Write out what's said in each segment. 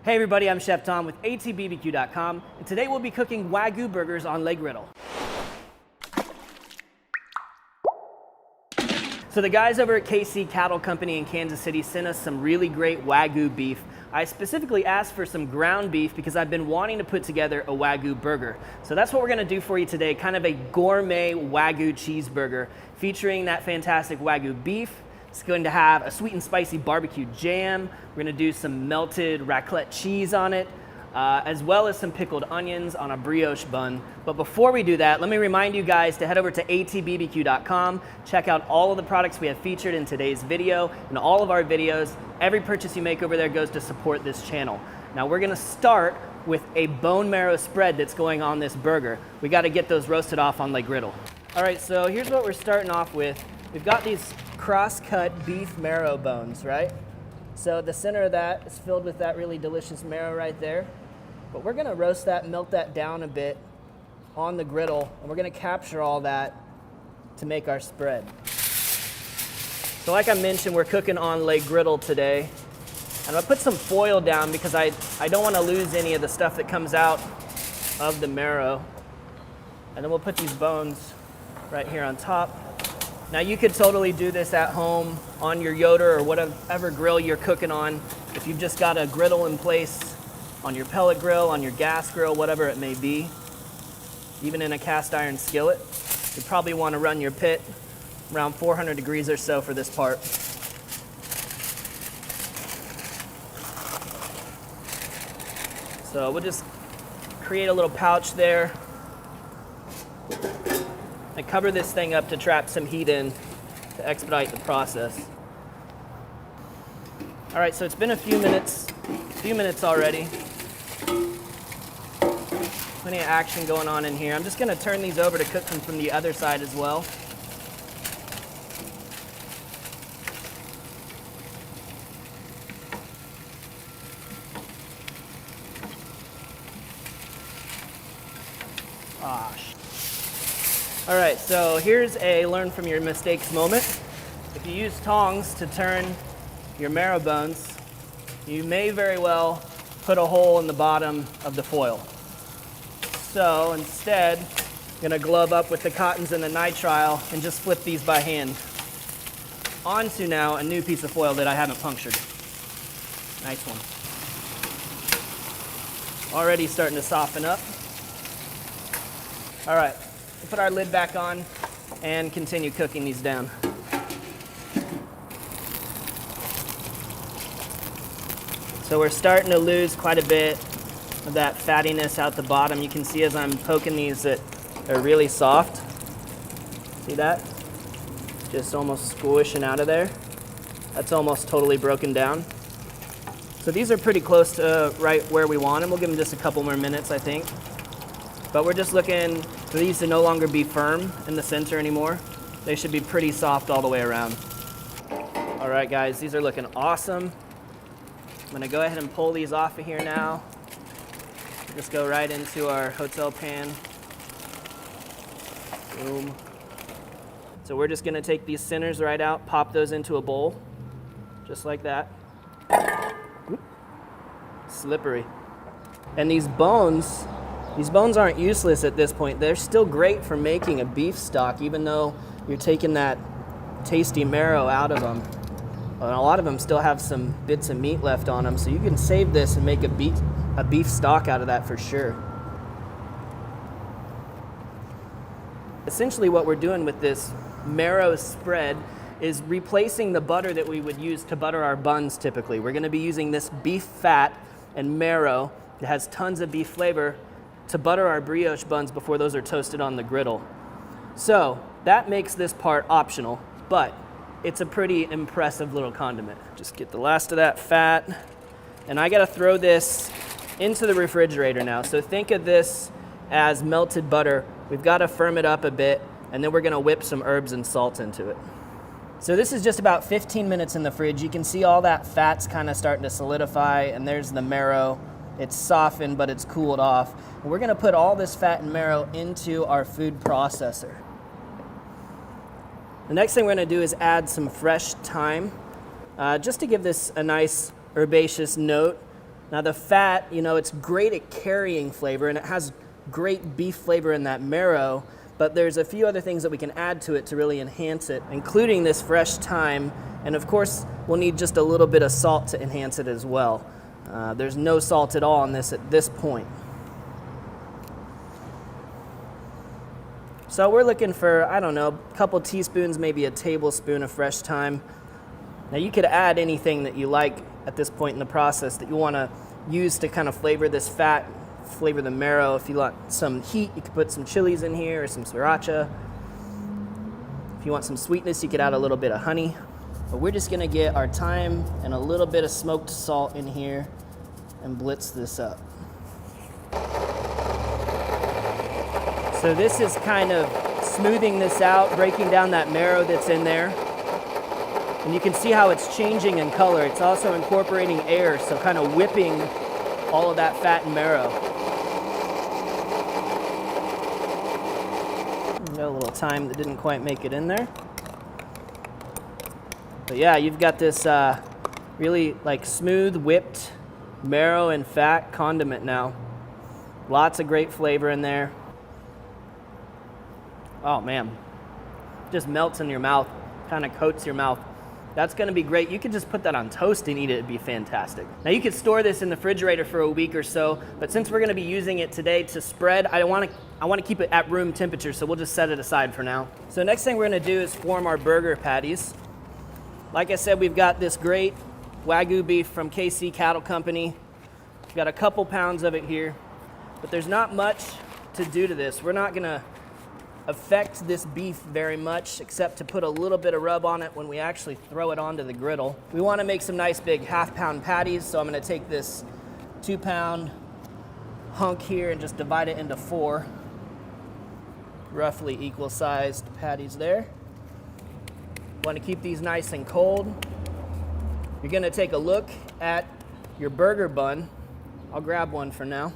Hey everybody, I'm Chef Tom with atbbq.com, and today we'll be cooking Wagyu burgers on Griddle. So the guys over at KC Cattle Company in Kansas City sent us some really great Wagyu beef. I specifically asked for some ground beef because I've been wanting to put together a Wagyu burger. So that's what we're gonna do for you today, kind of a gourmet Wagyu cheeseburger featuring that fantastic Wagyu beef. It's going to have a sweet and spicy barbecue jam. We're gonna do some melted raclette cheese on it, as well as some pickled onions on a brioche bun. But before we do that, let me remind you guys to head over to atbbq.com, check out all of the products we have featured in today's video and all of our videos. Every purchase you make over there goes to support this channel. Now we're gonna start with a bone marrow spread that's going on this burger. We gotta get those roasted off on Griddle. All right, so here's what we're starting off with. We've got these cross-cut beef marrow bones, right? So the center of that is filled with that really delicious marrow right there. But we're gonna roast that, melt that down a bit on the griddle, and we're gonna capture all that to make our spread. So like I mentioned, we're cooking on Griddle today. And I'll put some foil down because I don't wanna lose any of the stuff that comes out of the marrow. And then we'll put these bones right here on top. Now you could totally do this at home on your Yoder or whatever grill you're cooking on. If you've just got a griddle in place on your pellet grill, on your gas grill, whatever it may be, even in a cast iron skillet, you probably want to run your pit around 400 degrees or so for this part. So we'll just create a little pouch there. I cover this thing up to trap some heat in to expedite the process. All right, so it's been a few minutes already. Plenty of action going on in here. I'm just gonna turn these over to cook them from the other side as well. All right, so here's a learn from your mistakes moment. If you use tongs to turn your marrow bones, you may very well put a hole in the bottom of the foil. So instead, I'm gonna glove up with the cottons and the nitrile and just flip these by hand onto now a new piece of foil that I haven't punctured. Nice one. Already starting to soften up. All right. We'll put our lid back on and continue cooking these down. So we're starting to lose quite a bit of that fattiness out the bottom. You can see as I'm poking these that they're really soft. See that? Just almost squishing out of there. That's almost totally broken down. So these are pretty close to right where we want them. We'll give them just a couple more minutes, I think. But we're just looking for these to no longer be firm in the center anymore. They should be pretty soft all the way around. All right, guys, these are looking awesome. I'm gonna go ahead and pull these off of here now. Just go right into our hotel pan. Boom. So we're just gonna take these centers right out, pop those into a bowl, just like that. Whoop. Slippery. And these bones aren't useless at this point. They're still great for making a beef stock, even though you're taking that tasty marrow out of them. And a lot of them still have some bits of meat left on them, so you can save this and make a beef stock out of that for sure. Essentially what we're doing with this marrow spread is replacing the butter that we would use to butter our buns typically. We're gonna be using this beef fat and marrow that has tons of beef flavor to butter our brioche buns before those are toasted on the griddle. So that makes this part optional, but it's a pretty impressive little condiment. Just get the last of that fat, and I gotta throw this into the refrigerator now. So think of this as melted butter. We've gotta firm it up a bit, and then we're gonna whip some herbs and salt into it. So this is just about 15 minutes in the fridge. You can see all that fat's kind of starting to solidify, and there's the marrow. It's softened, but it's cooled off. And we're gonna put all this fat and marrow into our food processor. The next thing we're gonna do is add some fresh thyme, just to give this a nice herbaceous note. Now the fat, you know, it's great at carrying flavor and it has great beef flavor in that marrow, but there's a few other things that we can add to it to really enhance it, including this fresh thyme, and of course we'll need just a little bit of salt to enhance it as well. There's no salt at all on this at this point. So we're looking for, I don't know, a couple teaspoons, maybe a tablespoon of fresh thyme. Now you could add anything that you like at this point in the process that you want to use to kind of flavor this fat, flavor the marrow. If you want some heat, you could put some chilies in here or some sriracha. If you want some sweetness, you could add a little bit of honey. But we're just gonna get our thyme and a little bit of smoked salt in here and blitz this up. So this is kind of smoothing this out, breaking down that marrow that's in there. And you can see how it's changing in color. It's also incorporating air, so kind of whipping all of that fat and marrow. Got a little thyme that didn't quite make it in there. But yeah, you've got this really like smooth whipped marrow and fat condiment now. Lots of great flavor in there. Oh man, just melts in your mouth, kind of coats your mouth. That's gonna be great. You could just put that on toast and eat it, it'd be fantastic. Now you could store this in the refrigerator for a week or so, but since we're gonna be using it today to spread, I wanna keep it at room temperature, so we'll just set it aside for now. So next thing we're gonna do is form our burger patties. Like I said, we've got this great Wagyu beef from KC Cattle Company. We've got a couple pounds of it here, but there's not much to do to this. We're not gonna affect this beef very much except to put a little bit of rub on it when we actually throw it onto the griddle. We want to make some nice big half-pound patties, so I'm going to take this 2-pound hunk here and just divide it into 4 roughly equal-sized patties there. Want to keep these nice and cold. You're going to take a look at your burger bun. I'll grab one for now.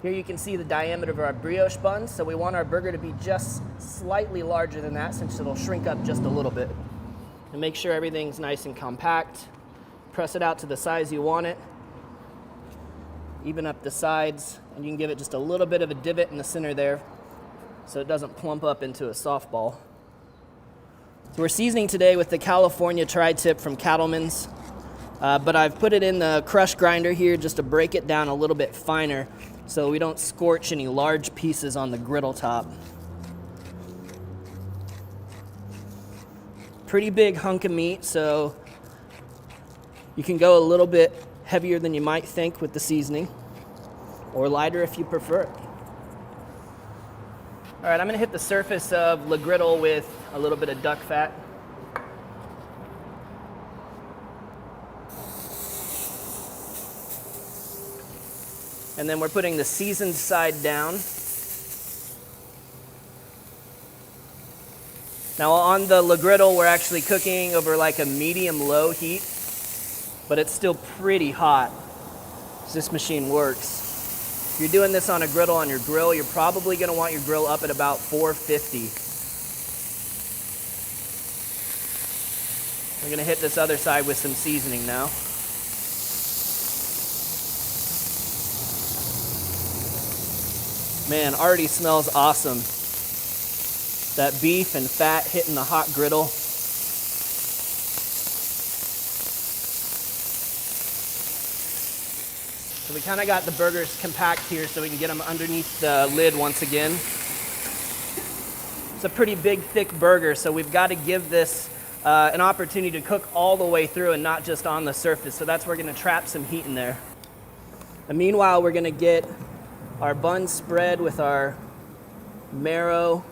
Here you can see the diameter of our brioche bun, so we want our burger to be just slightly larger than that since it'll shrink up just a little bit. And make sure everything's nice and compact. Press it out to the size you want it. Even up the sides, and you can give it just a little bit of a divot in the center there so it doesn't plump up into a softball. So we're seasoning today with the California tri-tip from Cattleman's, but I've put it in the crush grinder here just to break it down a little bit finer so we don't scorch any large pieces on the griddle top. Pretty big hunk of meat, so you can go a little bit heavier than you might think with the seasoning, or lighter if you prefer it. All right, I'm gonna hit the surface of the griddle with a little bit of duck fat. And then we're putting the seasoned side down. Now on the griddle, we're actually cooking over like a medium-low heat, but it's still pretty hot as this machine works. If you're doing this on a griddle on your grill, you're probably gonna want your grill up at about 450. We're gonna hit this other side with some seasoning now. Man, already smells awesome. That beef and fat hitting the hot griddle. So we kind of got the burgers compact here so we can get them underneath the lid once again. It's a pretty big, thick burger, so we've got to give this an opportunity to cook all the way through and not just on the surface. So that's where we're going to trap some heat in there. And meanwhile, we're going to get our bun spread with our marrow,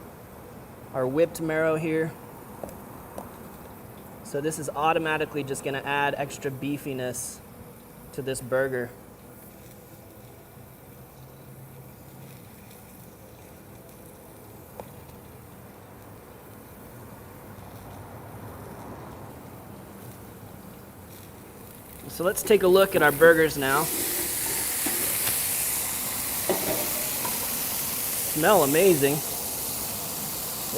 our whipped marrow here. So this is automatically just going to add extra beefiness to this burger. So let's take a look at our burgers now. Smell amazing.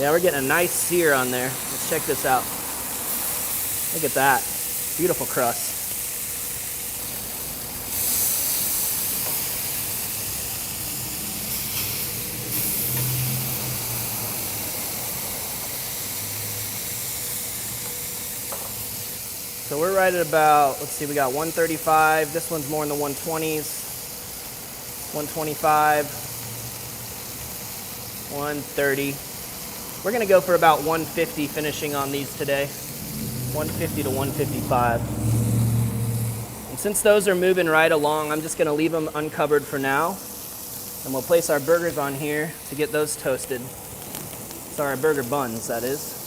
Yeah, we're getting a nice sear on there. Let's check this out. Look at that. Beautiful crust. So we're right at about, let's see, we got 135. This one's more in the 120s. 125. 130. We're gonna go for about 150 finishing on these today. 150 to 155. And since those are moving right along, I'm just gonna leave them uncovered for now. And we'll place our burgers on here to get those toasted. Sorry, burger buns, that is.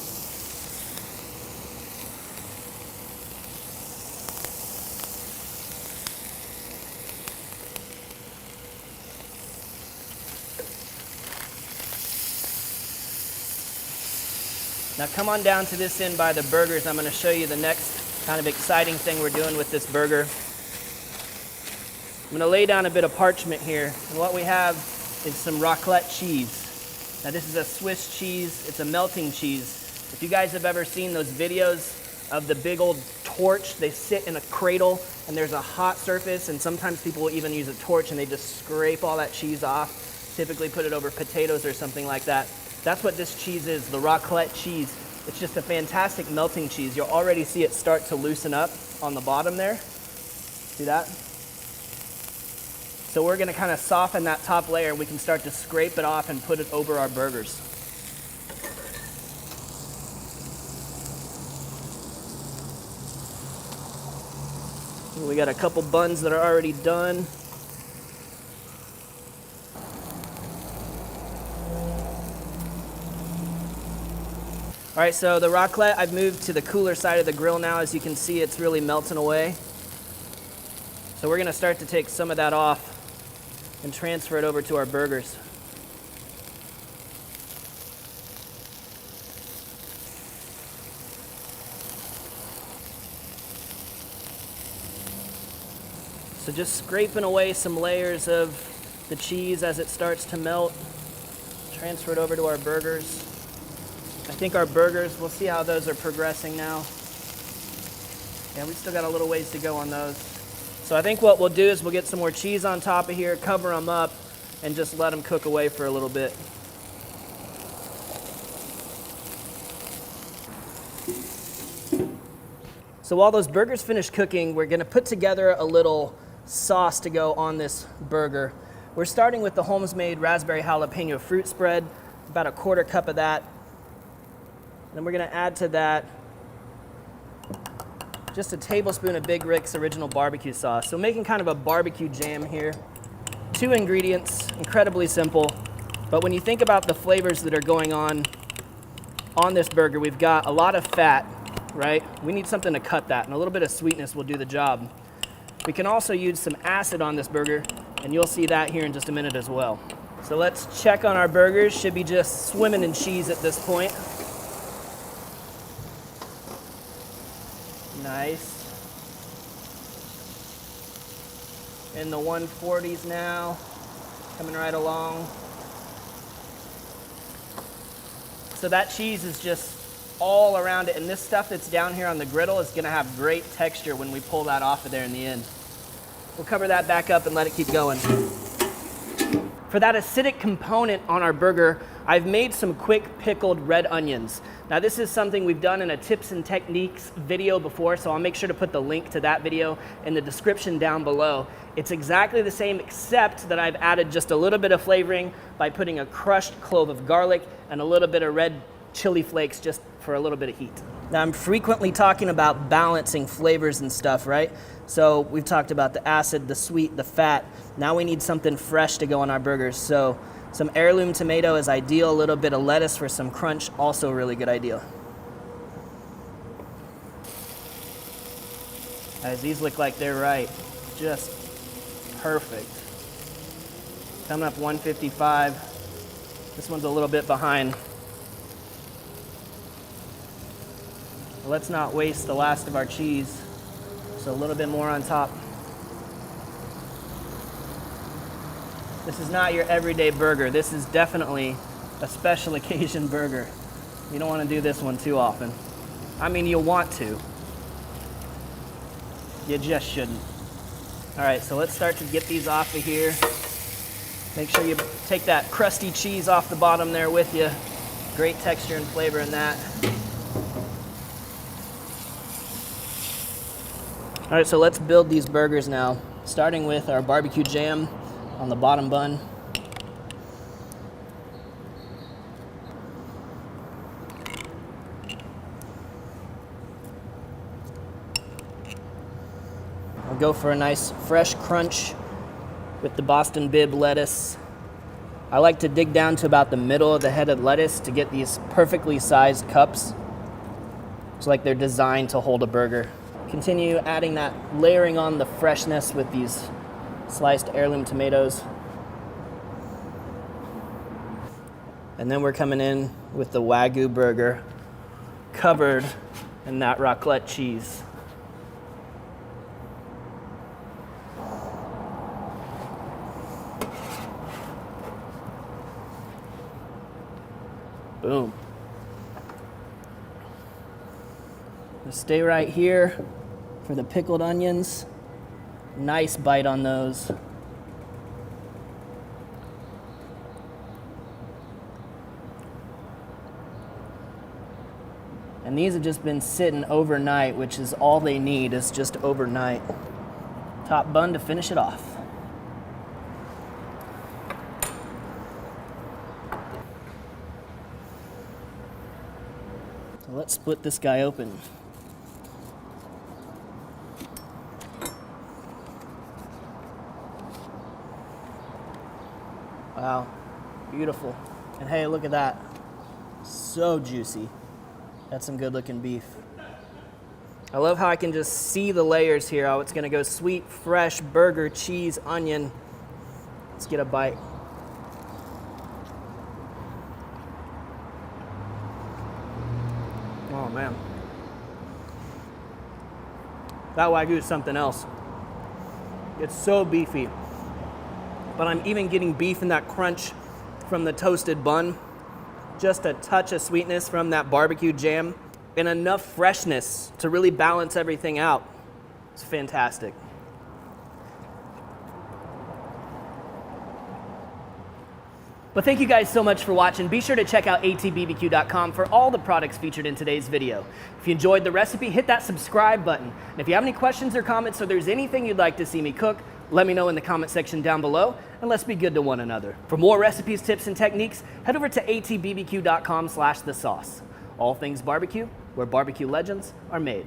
Now come on down to this end by the burgers. I'm going to show you the next kind of exciting thing we're doing with this burger. I'm going to lay down a bit of parchment here. And what we have is some raclette cheese. Now this is a Swiss cheese. It's a melting cheese. If you guys have ever seen those videos of the big old torch, they sit in a cradle and there's a hot surface, and sometimes people will even use a torch and they just scrape all that cheese off, typically put it over potatoes or something like that. That's what this cheese is, the raclette cheese. It's just a fantastic melting cheese. You'll already see it start to loosen up on the bottom there. See that? So we're gonna kind of soften that top layer. We can start to scrape it off and put it over our burgers. We got a couple buns that are already done. All right, so the raclette, I've moved to the cooler side of the grill now. As you can see, it's really melting away. So we're gonna start to take some of that off and transfer it over to our burgers. So just scraping away some layers of the cheese as it starts to melt. Transfer it over to our burgers. I think our burgers, we'll see how those are progressing now. Yeah, we still got a little ways to go on those. So I think what we'll do is we'll get some more cheese on top of here, cover them up, and just let them cook away for a little bit. So while those burgers finish cooking, we're gonna put together a little sauce to go on this burger. We're starting with the Holmes-made raspberry jalapeno fruit spread, about a 1/4 cup of that. Then we're gonna add to that just a tablespoon of Big Rick's original barbecue sauce. So making kind of a barbecue jam here. 2 ingredients, incredibly simple. But when you think about the flavors that are going on this burger, we've got a lot of fat, right? We need something to cut that, and a little bit of sweetness will do the job. We can also use some acid on this burger, and you'll see that here in just a minute as well. So let's check on our burgers. Should be just swimming in cheese at this point. Nice. In the 140s now, coming right along. So that cheese is just all around it, and this stuff that's down here on the griddle is gonna have great texture when we pull that off of there in the end. We'll cover that back up and let it keep going. For that acidic component on our burger, I've made some quick pickled red onions. Now this is something we've done in a tips and techniques video before, so I'll make sure to put the link to that video in the description down below. It's exactly the same, except that I've added just a little bit of flavoring by putting a crushed clove of garlic and a little bit of red chili flakes just for a little bit of heat. Now I'm frequently talking about balancing flavors and stuff, right? So we've talked about the acid, the sweet, the fat. Now we need something fresh to go on our burgers. So some heirloom tomato is ideal. A little bit of lettuce for some crunch, also a really good idea. Guys, these look like they're right. Just perfect. Coming up 155. This one's a little bit behind. Let's not waste the last of our cheese. So a little bit more on top. This is not your everyday burger. This is definitely a special occasion burger. You don't want to do this one too often. I mean, you'll want to. You just shouldn't. All right, so let's start to get these off of here. Make sure you take that crusty cheese off the bottom there with you. Great texture and flavor in that. All right, so let's build these burgers now, starting with our barbecue jam on the bottom bun. I'll go for a nice fresh crunch with the Boston bib lettuce. I like to dig down to about the middle of the head of lettuce to get these perfectly sized cups. It's like they're designed to hold a burger. Continue adding that, layering on the freshness with these sliced heirloom tomatoes. And then we're coming in with the Wagyu burger covered in that raclette cheese. Boom. Stay right here for the pickled onions. Nice bite on those. And these have just been sitting overnight, which is all they need, is just overnight. Top bun to finish it off. So let's split this guy open. Wow, beautiful. And hey, look at that. So juicy. That's some good looking beef. I love how I can just see the layers here, how it's gonna go sweet, fresh, burger, cheese, onion. Let's get a bite. Oh man. That Wagyu is something else. It's so beefy. But I'm even getting beef in that crunch from the toasted bun. Just a touch of sweetness from that barbecue jam and enough freshness to really balance everything out. It's fantastic. Well, thank you guys so much for watching. Be sure to check out atbbq.com for all the products featured in today's video. If you enjoyed the recipe, hit that subscribe button. And if you have any questions or comments or there's anything you'd like to see me cook, let me know in the comment section down below, and let's be good to one another. For more recipes, tips, and techniques, head over to atbbq.com/thesauce. All things barbecue, where barbecue legends are made.